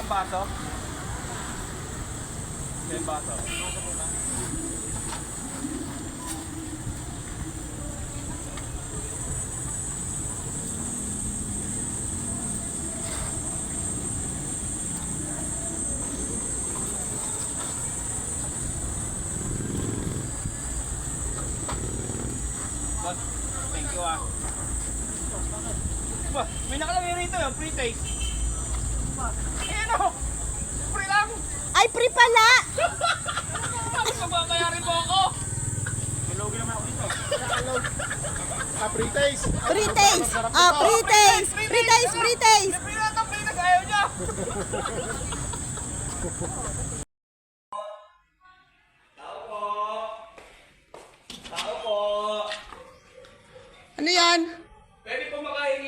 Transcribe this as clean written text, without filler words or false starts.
baso? 10 baso. Boss, thank you ah. Ba, may nakalagay rito yung free taste. Ayan o! Free lang! Ay, free pala! Bakit mababayarin mo ako? Malogin naman ako dito. Free taste. Free taste! Ah, free taste! Free taste! Free taste! Libre na itong free taste, ayaw niya!